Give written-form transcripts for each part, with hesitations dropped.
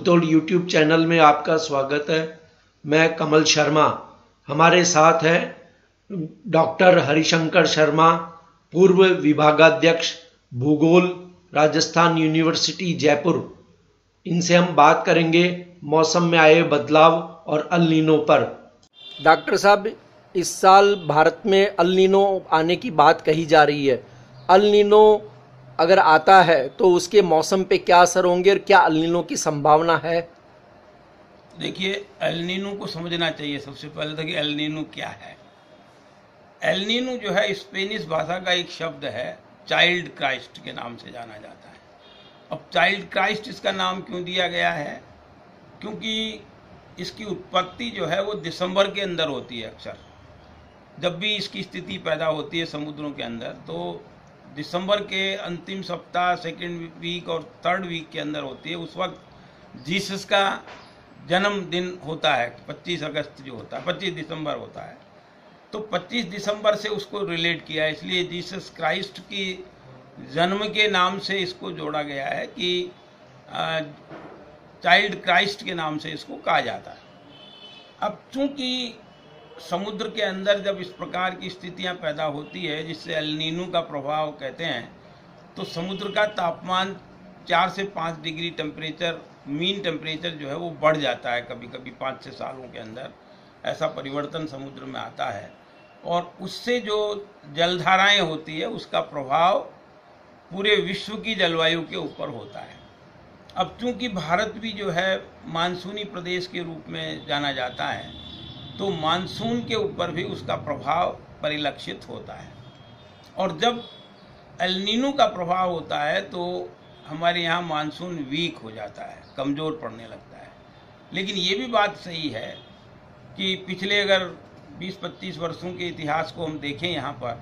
भूतोड़ YouTube channel में आपका स्वागत है। मैं कमल शर्मा। हमारे साथ है डॉक्टर हरिशंकर शर्मा, पूर्व विभागाध्यक्ष भूगोल, राजस्थान यूनिवर्सिटी जयपुर। इनसे हम बात करेंगे मौसम में आए बदलाव और अल नीनो पर। डॉक्टर साहब, इस साल भारत में अल नीनो आने की बात कही जा रही है। अल नीनो अगर आता है तो उसके मौसम पे क्या असर होंगे और क्या अल नीनो की संभावना है? देखिए, एल नीनो को समझना चाहिए सबसे पहले तो कि एल नीनो क्या है। एल नीनो जो है स्पेनिश भाषा का एक शब्द है, चाइल्ड क्राइस्ट के नाम से जाना जाता है। अब चाइल्ड क्राइस्ट इसका नाम क्यों दिया गया है? क्योंकि इसकी उत्पत्ति जो है वो दिसंबर के अंदर होती है। अक्सर जब भी इसकी स्थिति पैदा होती है समुद्रों के अंदर, तो दिसंबर के अंतिम सप्ताह, सेकेंड वीक और थर्ड वीक के अंदर होती है। उस वक्त जीसस का जन्मदिन होता है, 25 अगस्त जो होता है, 25 दिसंबर होता है। तो 25 दिसंबर से उसको रिलेट किया है, इसलिए जीसस क्राइस्ट की जन्म के नाम से इसको जोड़ा गया है कि चाइल्ड क्राइस्ट के नाम से इसको कहा जाता है। अब चूंकि समुद्र के अंदर जब इस प्रकार की स्थितियां पैदा होती है जिससे एल नीनो का प्रभाव कहते हैं, तो समुद्र का तापमान 4 से 5 डिग्री टेम्परेचर, मीन टेम्परेचर जो है वो बढ़ जाता है। कभी कभी 5-6 सालों के अंदर ऐसा परिवर्तन समुद्र में आता है और उससे जो जलधाराएं होती है उसका प्रभाव पूरे विश्व की जलवायु के ऊपर होता है। अब चूंकि भारत भी जो है मानसूनी प्रदेश के रूप में जाना जाता है, तो मानसून के ऊपर भी उसका प्रभाव परिलक्षित होता है। और जब एल नीनो का प्रभाव होता है तो हमारे यहाँ मानसून वीक हो जाता है, कमज़ोर पड़ने लगता है। लेकिन ये भी बात सही है कि पिछले अगर 20-25 वर्षों के इतिहास को हम देखें यहाँ पर,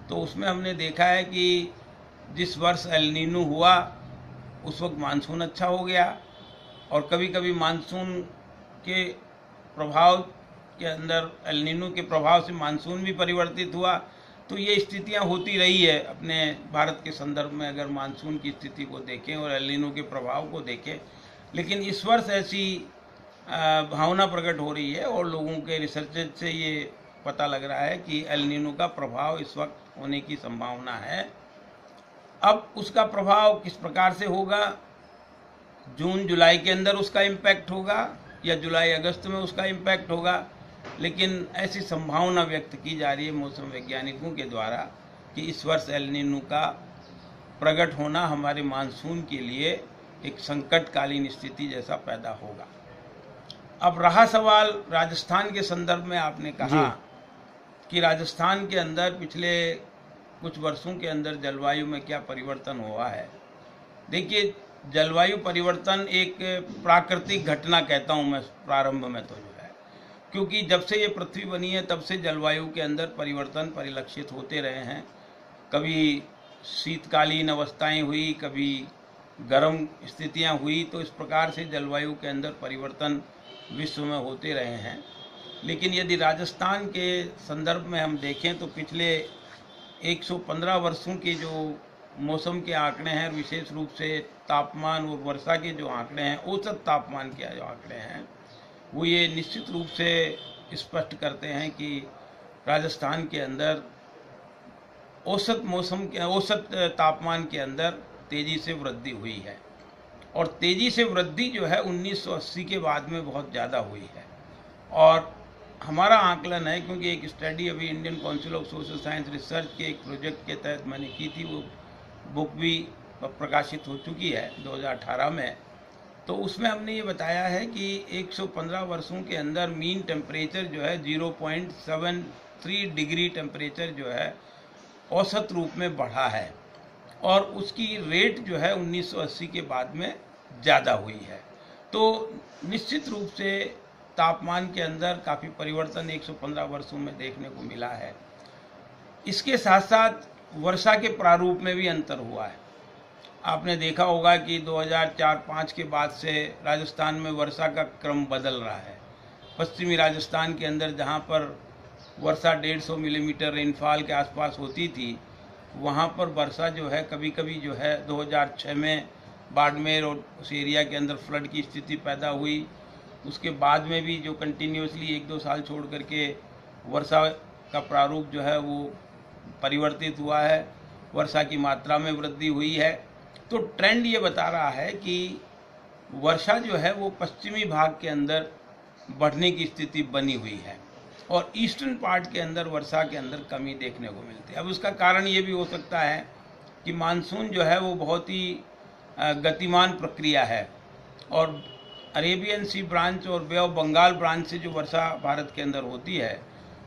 तो उसमें हमने देखा है कि जिस वर्ष एल नीनो हुआ उस वक्त मानसून अच्छा हो गया, और कभी कभी मानसून के प्रभाव के अंदर, एल नीनो के प्रभाव से मानसून भी परिवर्तित हुआ। तो ये स्थितियां होती रही है अपने भारत के संदर्भ में, अगर मानसून की स्थिति को देखें और एल नीनो के प्रभाव को देखें। लेकिन इस वर्ष ऐसी भावना प्रकट हो रही है और लोगों के रिसर्च से ये पता लग रहा है कि एल नीनो का प्रभाव इस वक्त होने की संभावना है। अब उसका प्रभाव किस प्रकार से होगा, जून जुलाई के अंदर उसका इम्पैक्ट होगा या जुलाई अगस्त में उसका इम्पैक्ट होगा, लेकिन ऐसी संभावना व्यक्त की जा रही है मौसम वैज्ञानिकों के द्वारा कि इस वर्ष एल नीनो का प्रकट होना हमारे मानसून के लिए एक संकटकालीन स्थिति जैसा पैदा होगा। अब रहा सवाल राजस्थान के संदर्भ में, आपने कहा कि राजस्थान के अंदर पिछले कुछ वर्षों के अंदर जलवायु में क्या परिवर्तन हुआ है। देखिए, जलवायु परिवर्तन एक प्राकृतिक घटना कहता हूँ मैं प्रारंभ में, तो जो है, क्योंकि जब से ये पृथ्वी बनी है तब से जलवायु के अंदर परिवर्तन परिलक्षित होते रहे हैं। कभी शीतकालीन अवस्थाएं हुई, कभी गर्म स्थितियां हुई, तो इस प्रकार से जलवायु के अंदर परिवर्तन विश्व में होते रहे हैं। लेकिन यदि राजस्थान के संदर्भ में हम देखें तो पिछले 115 वर्षों के जो मौसम के आंकड़े हैं, विशेष रूप से तापमान और वर्षा के जो आंकड़े हैं, औसत तापमान के जो आंकड़े हैं, वो ये निश्चित रूप से स्पष्ट करते हैं कि राजस्थान के अंदर औसत तापमान के अंदर तेजी से वृद्धि हुई है। और तेजी से वृद्धि जो है 1980 के बाद में बहुत ज़्यादा हुई है। और हमारा आकलन है, क्योंकि एक स्टडी अभी Indian council of social science research के एक प्रोजेक्ट के तहत मैंने की थी, वो बुक भी प्रकाशित हो चुकी है 2018 में। तो उसमें हमने ये बताया है कि 115 वर्षों के अंदर मीन टेम्परेचर जो है 0.73 डिग्री टेम्परेचर जो है औसत रूप में बढ़ा है, और उसकी रेट जो है 1980 के बाद में ज़्यादा हुई है। तो निश्चित रूप से तापमान के अंदर काफ़ी परिवर्तन 115 वर्षों में देखने को मिला है। इसके साथ साथ वर्षा के प्रारूप में भी अंतर हुआ है। आपने देखा होगा कि 2004-05 के बाद से राजस्थान में वर्षा का क्रम बदल रहा है। पश्चिमी राजस्थान के अंदर जहाँ पर वर्षा 150 मिलीमीटर रेनफॉल के आसपास होती थी, वहाँ पर वर्षा जो है कभी कभी जो है 2006 में बाड़मेर और उस एरिया के अंदर फ्लड की स्थिति पैदा हुई। उसके बाद में भी जो कंटिन्यूसली 1-2 साल छोड़ करके वर्षा का प्रारूप जो है वो परिवर्तित हुआ है, वर्षा की मात्रा में वृद्धि हुई है। तो ट्रेंड ये बता रहा है कि वर्षा जो है वो पश्चिमी भाग के अंदर बढ़ने की स्थिति बनी हुई है और ईस्टर्न पार्ट के अंदर वर्षा के अंदर कमी देखने को मिलती है। अब उसका कारण ये भी हो सकता है कि मानसून जो है वो बहुत ही गतिमान प्रक्रिया है और अरेबियन सी ब्रांच और बे ऑफ बंगाल ब्रांच से जो वर्षा भारत के अंदर होती है,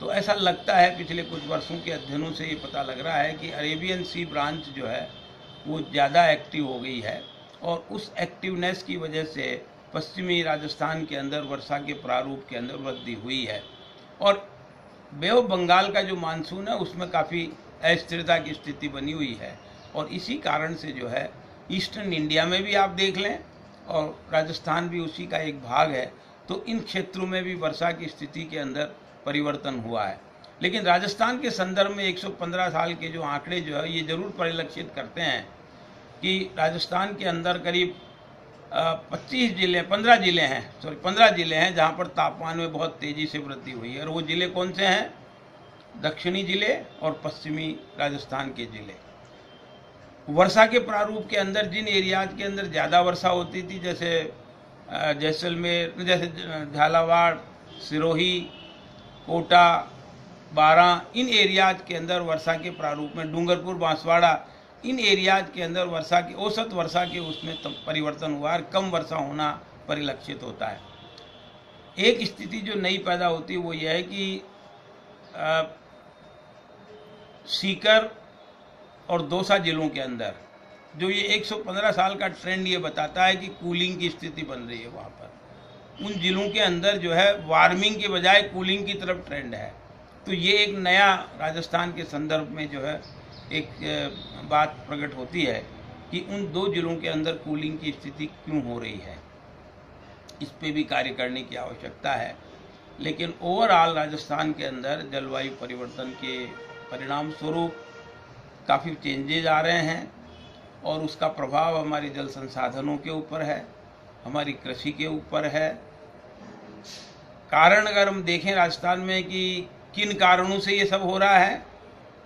तो ऐसा लगता है पिछले कुछ वर्षों के अध्ययनों से ये पता लग रहा है कि अरेबियन सी ब्रांच जो है वो ज़्यादा एक्टिव हो गई है और उस एक्टिवनेस की वजह से पश्चिमी राजस्थान के अंदर वर्षा के प्रारूप के अंदर वृद्धि हुई है और बे ऑफ बंगाल का जो मानसून है उसमें काफ़ी अस्थिरता की स्थिति बनी हुई है और इसी कारण से जो है ईस्टर्न इंडिया में भी आप देख लें और राजस्थान भी उसी का एक भाग है, तो इन क्षेत्रों में भी वर्षा की स्थिति के अंदर परिवर्तन हुआ है। लेकिन राजस्थान के संदर्भ में 115 साल के जो आंकड़े जो है ये जरूर परिलक्षित करते हैं कि राजस्थान के अंदर करीब 15 जिले हैं जहां पर तापमान में बहुत तेजी से वृद्धि हुई है और वो जिले कौन से हैं? दक्षिणी जिले और पश्चिमी राजस्थान के जिले। वर्षा के प्रारूप के अंदर जिन एरियाज के अंदर ज़्यादा वर्षा होती थी जैसे जैसलमेर, जैसे झालावाड़, सिरोही, कोटा, बारां, इन एरियाज के अंदर वर्षा के प्रारूप में डूंगरपुर, बांसवाड़ा, इन एरियाज के अंदर वर्षा की औसत वर्षा के उसमें परिवर्तन हुआ और कम वर्षा होना परिलक्षित होता है। एक स्थिति जो नई पैदा होती है वो यह है कि सीकर और दौसा जिलों के अंदर जो ये 115 साल का ट्रेंड ये बताता है कि कूलिंग की स्थिति बन रही है वहाँ पर, उन जिलों के अंदर जो है वार्मिंग के बजाय कूलिंग की तरफ ट्रेंड है। तो ये एक नया राजस्थान के संदर्भ में जो है एक बात प्रकट होती है कि उन 2 जिलों के अंदर कूलिंग की स्थिति क्यों हो रही है, इस पे भी कार्य करने की आवश्यकता है। लेकिन ओवरऑल राजस्थान के अंदर जलवायु परिवर्तन के परिणाम स्वरूप काफ़ी चेंजेज आ रहे हैं और उसका प्रभाव हमारे जल संसाधनों के ऊपर है, हमारी कृषि के ऊपर है। कारण अगर हम देखें राजस्थान में कि किन कारणों से ये सब हो रहा है,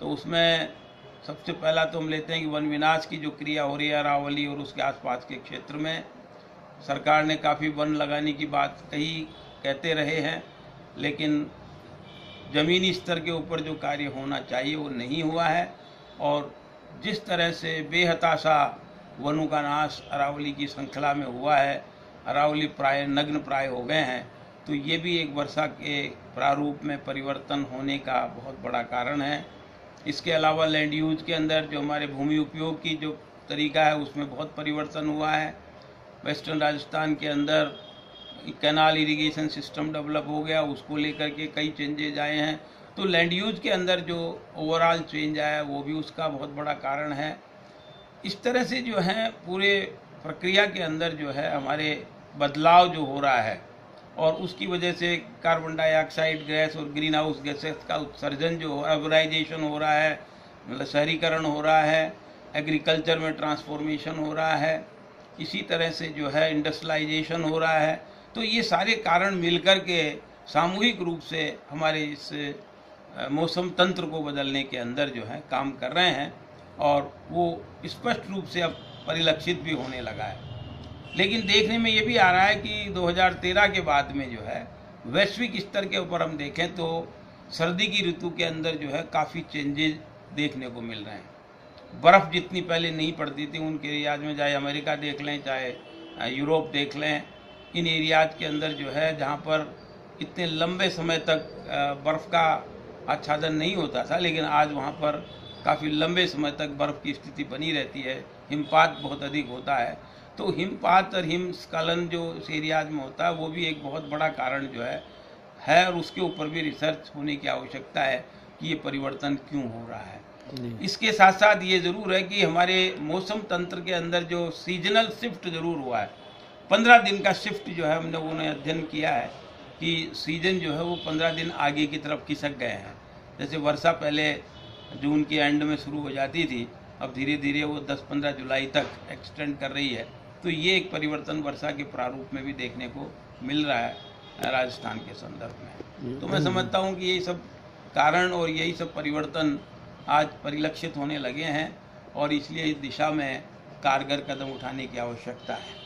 तो उसमें सबसे पहला तो हम लेते हैं कि वन विनाश की जो क्रिया हो रही है अरावली और उसके आसपास के क्षेत्र में। सरकार ने काफ़ी वन लगाने की बात कहते रहे हैं, लेकिन ज़मीनी स्तर के ऊपर जो कार्य होना चाहिए वो नहीं हुआ है और जिस तरह से बेहताशा वनों का नाश अरावली की श्रृंखला में हुआ है, अरावली प्राय नग्न प्राय हो गए हैं, तो ये भी एक वर्षा के प्रारूप में परिवर्तन होने का बहुत बड़ा कारण है। इसके अलावा लैंड यूज के अंदर जो हमारे भूमि उपयोग की जो तरीका है उसमें बहुत परिवर्तन हुआ है। वेस्टर्न राजस्थान के अंदर कैनाल इरिगेशन सिस्टम डेवलप हो गया, उसको लेकर के कई चेंजेज आए हैं। तो लैंड यूज के अंदर जो ओवरऑल चेंज आया वो भी उसका बहुत बड़ा कारण है। इस तरह से जो है पूरे प्रक्रिया के अंदर जो है हमारे बदलाव जो हो रहा है और उसकी वजह से कार्बन डाइऑक्साइड गैस और ग्रीन हाउस गैसेस का उत्सर्जन जो अर्बनाइजेशन हो रहा है, मतलब शहरीकरण हो रहा है, एग्रीकल्चर में ट्रांसफॉर्मेशन हो रहा है, इसी तरह से जो है इंडस्ट्रियलाइजेशन हो रहा है। तो ये सारे कारण मिलकर के सामूहिक रूप से हमारे इस मौसम तंत्र को बदलने के अंदर जो है काम कर रहे हैं और वो स्पष्ट रूप से अब परिलक्षित भी होने लगा है। लेकिन देखने में ये भी आ रहा है कि 2013 के बाद में जो है वैश्विक स्तर के ऊपर हम देखें तो सर्दी की ऋतु के अंदर जो है काफ़ी चेंजेस देखने को मिल रहे हैं। बर्फ़ जितनी पहले नहीं पड़ती थी उनके एरियाज में, चाहे अमेरिका देख लें चाहे यूरोप देख लें, इन एरियाज के अंदर जो है जहाँ पर इतने लंबे समय तक बर्फ़ का आच्छादन नहीं होता था, लेकिन आज वहाँ पर काफ़ी लंबे समय तक बर्फ़ की स्थिति बनी रहती है, हिमपात बहुत अधिक होता है। तो हिमपात और हिमस्खलन जो इस एरियाज में होता है वो भी एक बहुत बड़ा कारण जो है और उसके ऊपर भी रिसर्च होने की आवश्यकता है कि ये परिवर्तन क्यों हो रहा है। इसके साथ साथ ये ज़रूर है कि हमारे मौसम तंत्र के अंदर जो सीजनल शिफ्ट ज़रूर हुआ है, 15 दिन का शिफ्ट जो है हम लोगों ने अध्ययन किया है कि सीजन जो है वो 15 दिन आगे की तरफ खिसक गए हैं। जैसे वर्षा पहले जून के एंड में शुरू हो जाती थी, अब धीरे धीरे वो 10-15 जुलाई तक एक्सटेंड कर रही है। तो ये एक परिवर्तन वर्षा के प्रारूप में भी देखने को मिल रहा है राजस्थान के संदर्भ में। तो मैं समझता हूँ कि यही सब कारण और यही सब परिवर्तन आज परिलक्षित होने लगे हैं और इसलिए इस दिशा में कारगर कदम उठाने की आवश्यकता है।